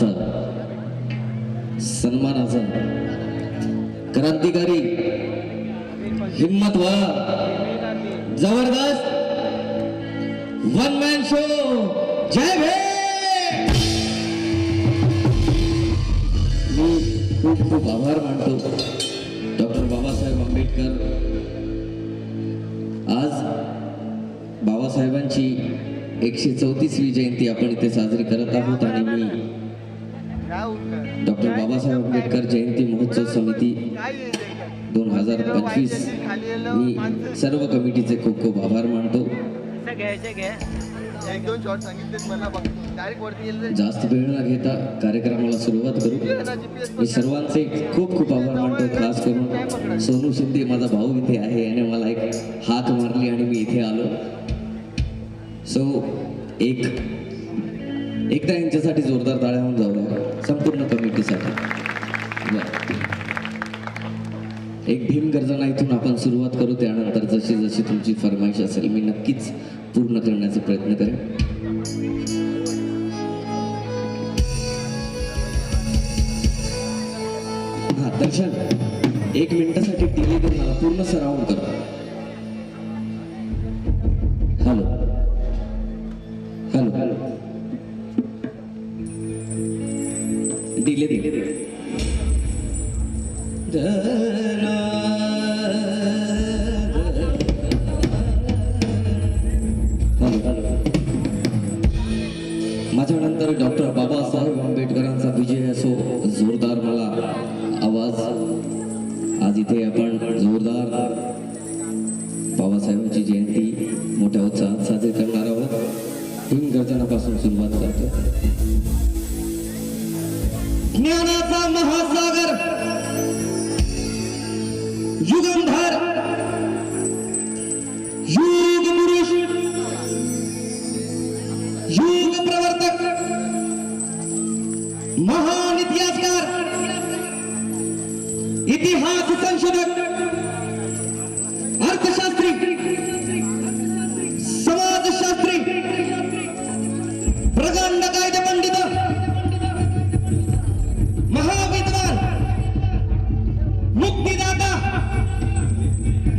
नंतर सन्मानाचा क्रांतिकारी हिम्मतवान जबरदस्त वन मॅन शो जय भीम। मी खूप खूप आभार मानतो डॉक्टर बाबासाहेब आंबेडकर। आज बाबासाहेबांची 134वी जयंती आपण इथे साजरी करत आहोत आणि मी डॉक्टर बाबासाहेब आंबेडकर जयंती महोत्सव समिती 2025 मी सर्व कमिटीचे खूप खूप आभार मानतो। जास्त वेळ न घेता कार्यक्रमाला सुरुवात करू। मी सर्वांचे खूप खूप आभार मानतो, खास करून सोनू शिंदे माझा भाऊ इथे आहे, याने मला एक हाक मारली आणि मी इथे आलो। सो एकदा यांच्यासाठी जोरदार टाळ्या होऊन जाऊया संपूर्ण कमिटीसाठी। एक भीम गर्जना इथून आपण सुरुवात करू, त्यानंतर जशी जशी तुमची फरमाईश असेल मी नक्कीच पूर्ण करण्याचा प्रयत्न करेन। हा दर्शन 1 मिनिटासाठी टीव्ही करून मला पूर्ण सराउंड करा। हॅलो हॅलो हॅलो दिले माझ्या नंतर डॉक्टर बाबासाहेब आंबेडकरांचा विजय असो, जोरदार मला आवाज। आज इथे आपण जोरदार बाबासाहेबांची जयंती मोठ्या उत्साहात साजरी करणार आहोत। भीम गर्जनापासून सुरुवात करतो। ज्ञानाचा महासागर युगंधर युग पुरुष युग प्रवर्तक महान इतिहासकार इतिहास संशोधक अर्थशास्त्री समाजशास्त्री प्रगंड कायदे पंडित महाविद्वान मुक्तिदाता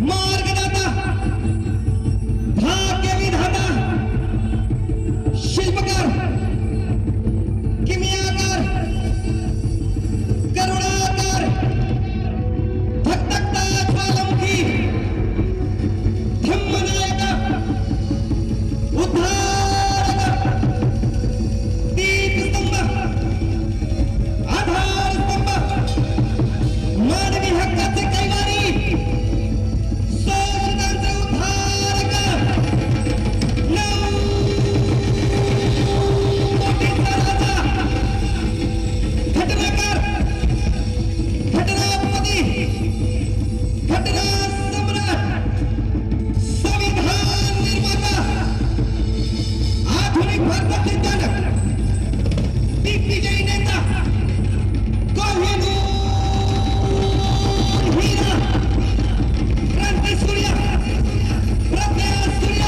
मार्गदाता भाग्य विधाता शिल्पकार किमयाकार करुणाकार धगधगता ज्वालामुखी धम्मनायक उद्धारक दीपस्तंभ आधारस्तंभ मानवी हक्काचे कैवारी शोषितांचे उद्धारक घटनाकार घटनापती घटना सम्राट संविधान निर्माता आधुनिक भारताचे जनक दिग्विजयी नेता कोहिनूर हीरा क्रांती सूर्य प्रज्ञा सूर्य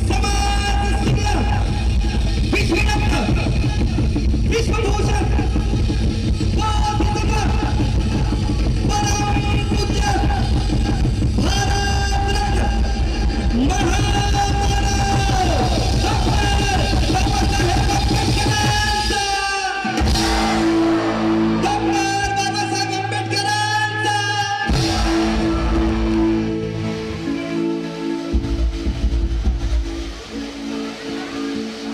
समाज सूर्य विश्वरत्न विश्वभूषण परम पूज्य भारत रत्न महामानव डॉक्टर बाबासाहेब आंबेडकरांचा डॉक्टर बाबासाहेब आंबेडकरांचा।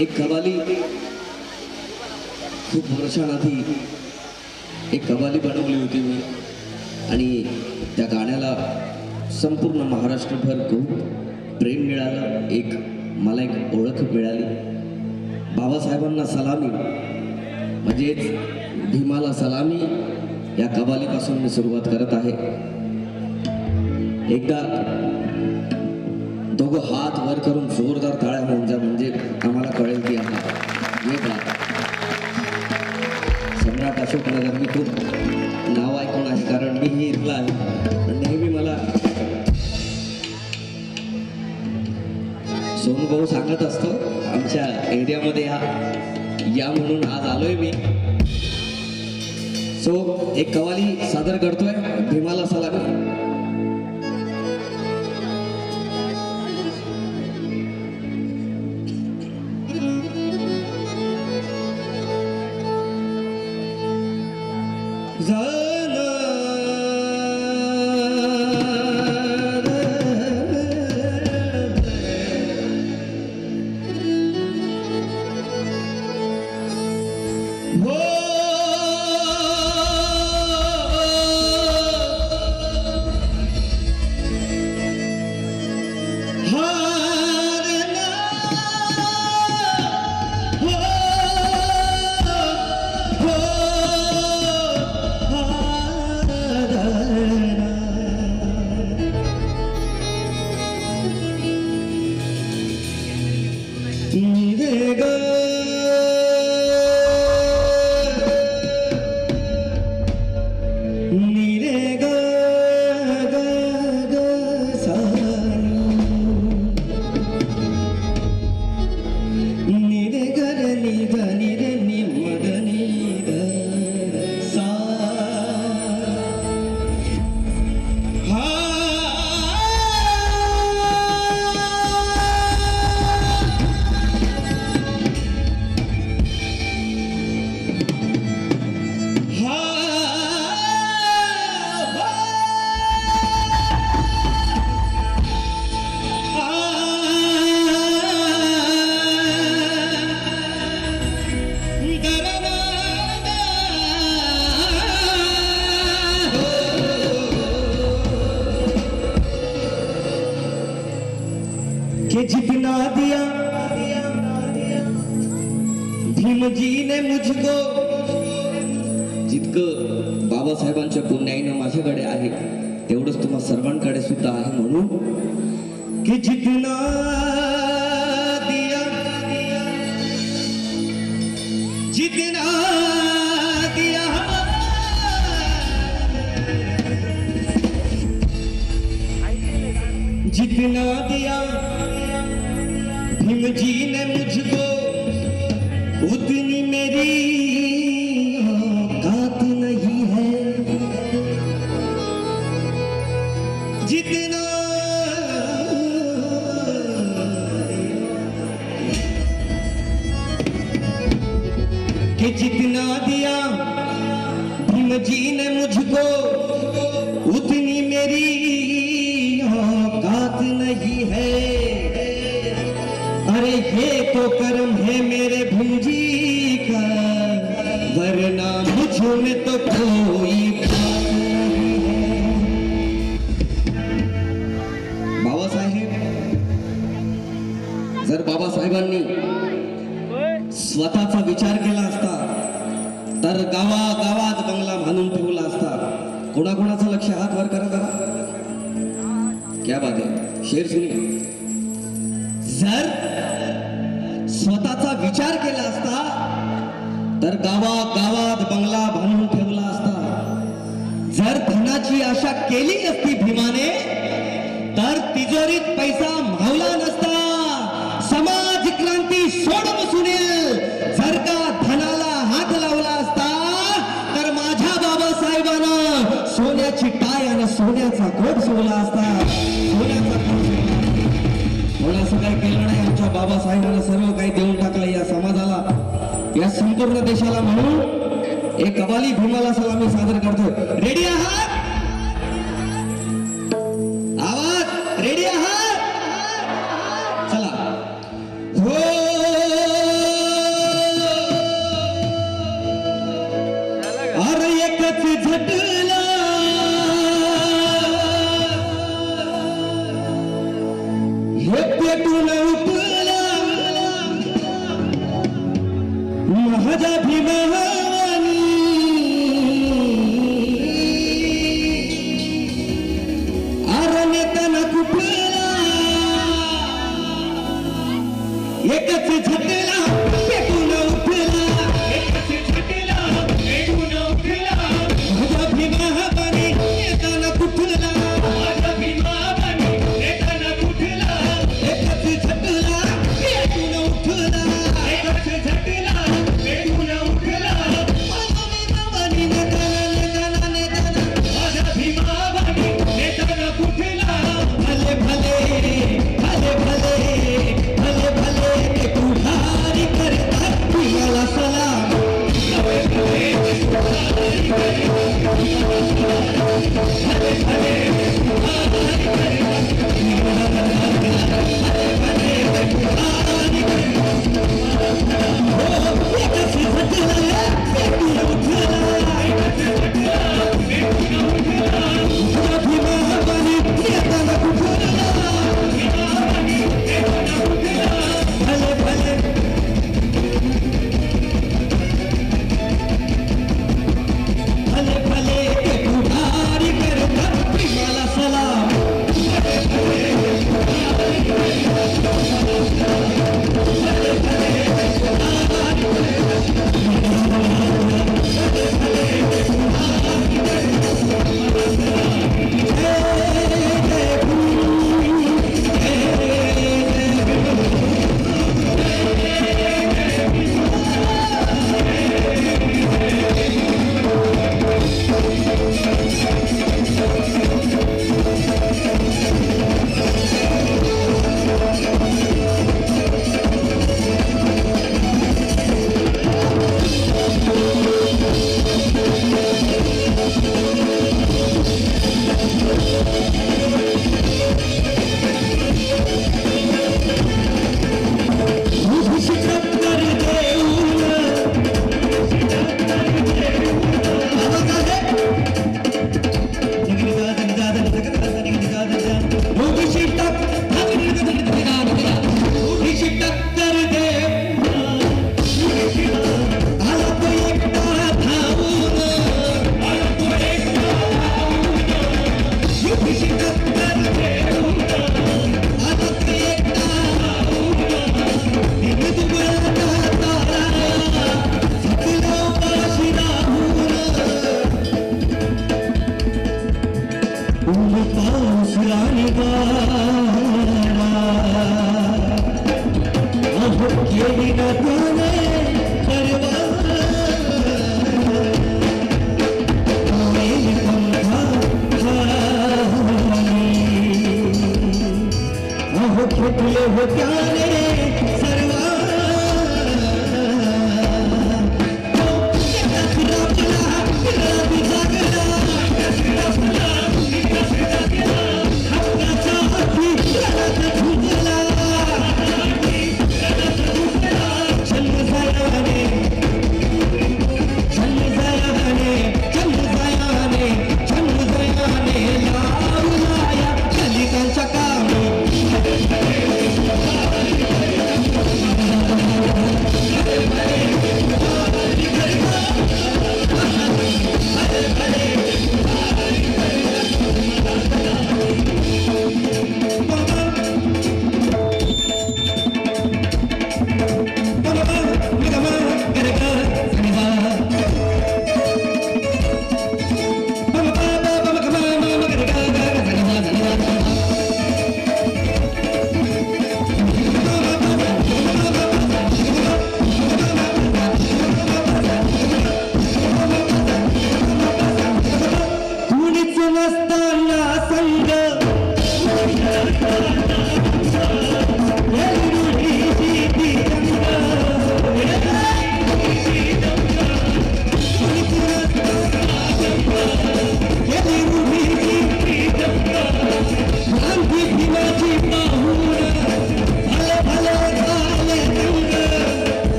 एक कवाली खूप वर्षांआधी एक कवाली बनवली होती मी आणि त्या गाण्याला संपूर्ण महाराष्ट्रभर खूप प्रेम मिळालं। मला एक ओळख मिळाली। बाबासाहेबांना सलामी म्हणजेच भीमाला सलामी या कवालीपासून मी सुरुवात करत आहे। एकदा दोघं हात वर करून जोरदार टाळ्या होऊन जा, म्हणजे आम्हाला कळेल की सम्राट अशोकनगर मी खूप नाव ऐकून आहे, कारण मी ही इथला आहे। नेहमी मला सोनू भाऊ सांगत असतो आमच्या एरियामध्ये या म्हणून आज आलोय मी. सो एक कवाली सादर करतोय, भीमाला सलामी. कि जितना दिया भीम जी ने मुझको, जितकं बाबासाहेबांच्या पुण्याईनं माझ्याकडे आहे तेवढंच तुम्हा सर्वांकडे सुद्धा आहे. म्हणून कि जितना दिया जितना दिया जितना दिया भीम जी ने मुझको, उतनी मेरी औकात नहीं है. जितना कि जितना दिया भीम जी ने मुझको, उतनी मेरी औकात नहीं है. अरे ये तो कर्म है मेरे भीम जी का, वरना मुझ में तो कोई बात नहीं है. बाबासाहेब, जर बाबासाहेबांनी स्वतःचा विचार केला असता तर गावागावात बंगला बांधून ठेवला असता. कोणाकोणाचं लक्ष, हात वर करा जरा. क्या बात आहे, शेर सुनिए. जर स्वतःचा विचार केला असता तर गावागावात बंगला बांधून ठेवला असता. जर धनाची आशा केली असती भीमाने, तर तिजोरीत पैसा मावला नसता. समाज क्रांती सोडून सुनेल, जर का धनाला हात लावला असता तर माझ्या बाबासाहेबांना सोन्याची टाय आणि सोन्याचा कोट सोडला असता. सोन्याचा कोट सोडला. थोडंसं काही केलं नाही. आमच्या बाबासाहेबांना सर्व काही देऊन टाकलं या समाजाला, या संपूर्ण देशाला. म्हणून एक कवाली भीमाला सलामी सादर करतो. रेडी आहात? आवाज रेडी आहात? चला. हो. अरे एकच झटला हे पेटून उठला माझ्या भीमावानी. अरे नेताना कुठला एकच झटला पेटून उठला. एकच झटला पेटून उठला माझ्या भीमा.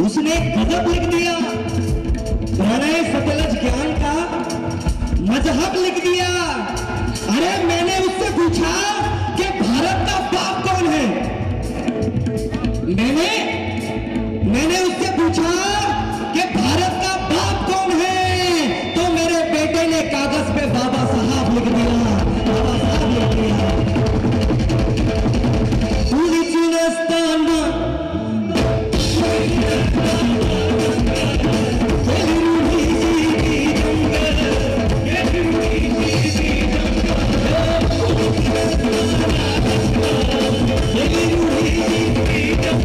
उसने गजब लिख दिया, प्रणय सतलज ज्ञान का मजहब लिख दिया। अरे मैंने उससे पूछा कि भारत का बाप कौन है। मैंने उससे पूछा कि भारत का बाप कौन है, तो मेरे बेटे ने कागज पे बाबा साहब लिख दिया, बाबा साहब लिख दिया।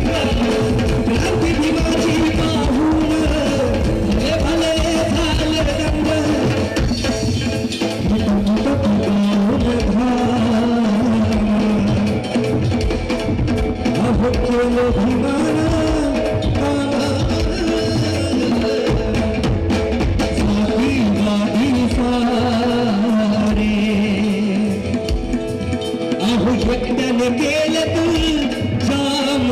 Thank you. अहो केलं भीमान सारी वादी सारे अहो एकट्याने केलं तू जाम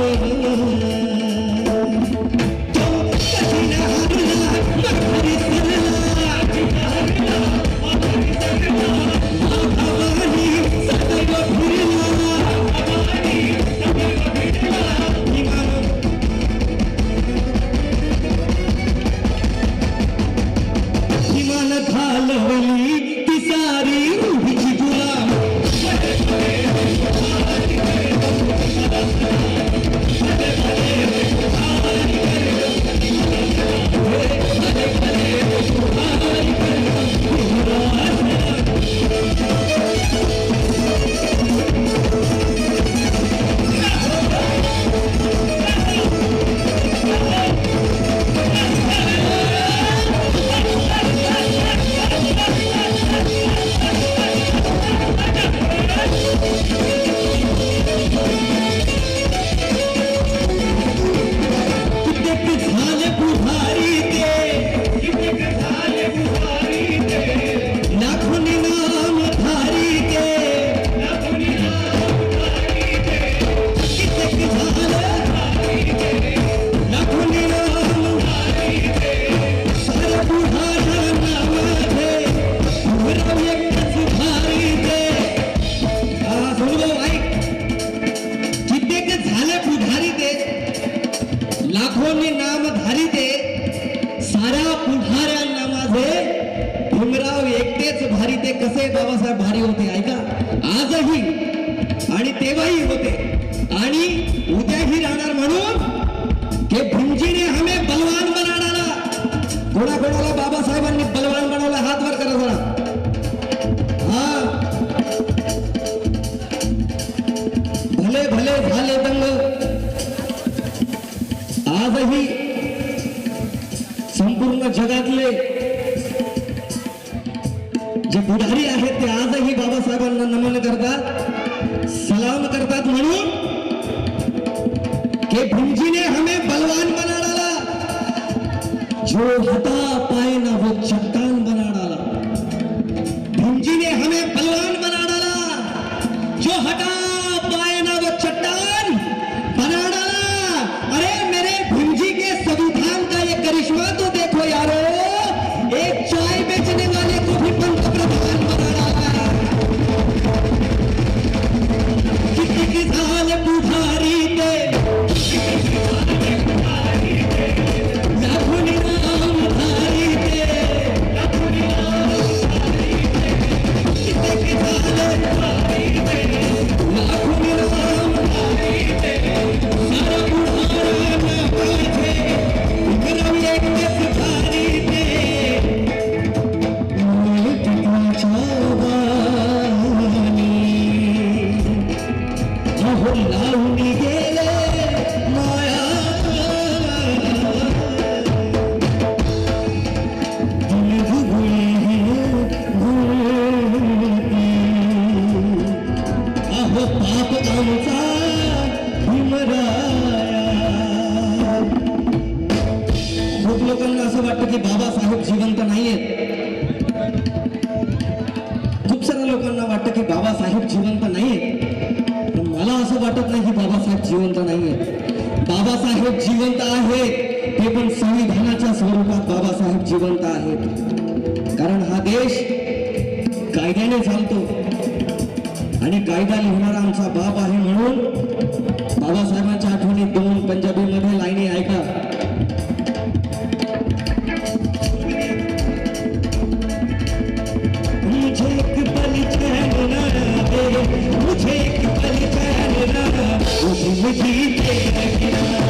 लाखोंनी नामधारी ते साऱ्या पुढाऱ्यांना माझे भीमराव एकटेच भारी ते कसे बाबासाहेब भारी होते ऐका आजही आणि तेव्हाही होते आणि उद्याही राहणार म्हणून के भीमजीने हमें बलवान बना डाला कोणाकोणाला बाबासाहेबांनी बलवान बनवला हात वर करा जरा हा भले भले झाले दंग आजही संपूर्ण जगातले जे पुढारी आहेत ते आजही बाबासाहेबांना नमन करतात सलाम करतात म्हणून के भीमजीने हमें बलवान बना डाला जो हटा पाए ना वो चट्टान बना डाला भीमजीने हमें बलवान बना डाला जो हटा पाए ना वो चट्टान बना डाला अरे मेरे भीमजी के संविधान का ये करिश्मा तो देखो यारो एक चाय बेचने वाले को भी पंतप्रधान बना डाला कितने साल पुढारी ते लाखों नामधारी ते कितने साल लाखों नामधारी ते सारा पुढाऱ्यांना पाहिजे भीमराव एकटेच भारी ते अहो लावून गेले माया अहो पाप आमचा भीमराया खूप लोकांना असं वाटतं की बाबासाहेब जिवंत नाहीयेत खूप साऱ्या लोकांना वाटतं की बाबासाहेब जिवंत नाहीयेत पण मला असं वाटत नाही की बाबासाहेब जिवंत नाहीयेत बाबासाहेब जिवंत आहेत ते पण संविधानाच्या स्वरूपात बाबासाहेब जिवंत आहेत कारण हा देश कायद्याने चालतो आणि कायदा लिहिणारा आमचा बाप आहे म्हणून बाबासाहेबांच्या आठवणीत दोन पंजाबी मध्ये लाईनी ऐका मुझे एक पल चैन ना दे मुझे एक पल चैन ना मुझे लगना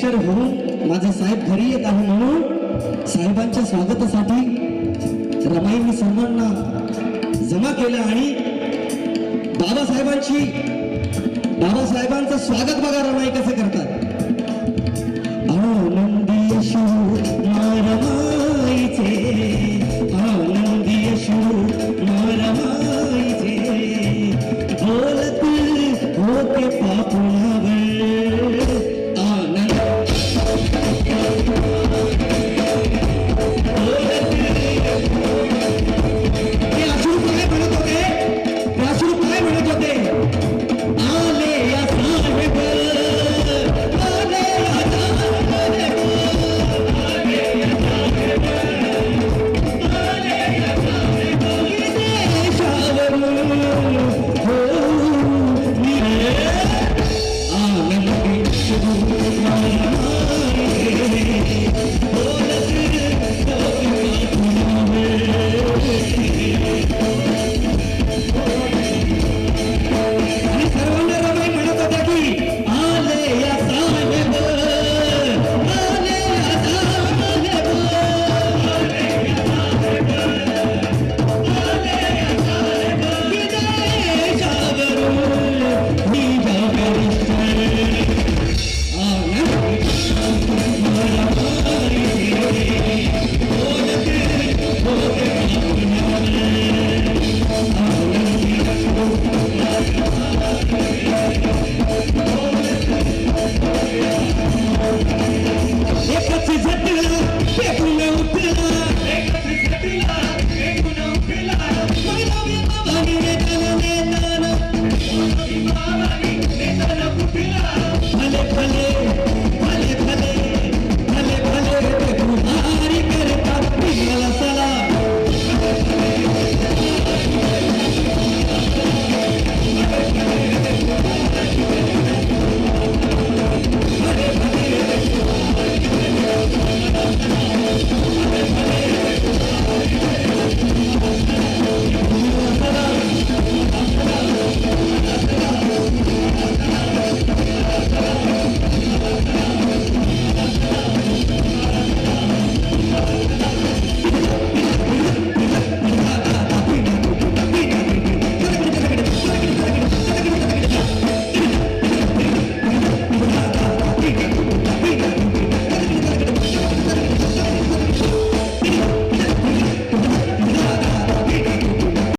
उशीर होऊन माझे साहेब घरी येत आहे म्हणून साहेबांच्या स्वागतासाठी रमाईंनी सर्वांना जमा केलं आणि बाबासाहेबांचं स्वागत बघा रमाई कसे करतात. आनंदी यशो रमाईचे, आनंदी यशो रमाईचे, बोलत होते पापुणावर आनंद. ते अश्रू काय म्हणत होते, ते अश्रू काय म्हणत होते. आले या साहेब, आले या साहेब, आले या साहेब, आले या साहेब, देशावरून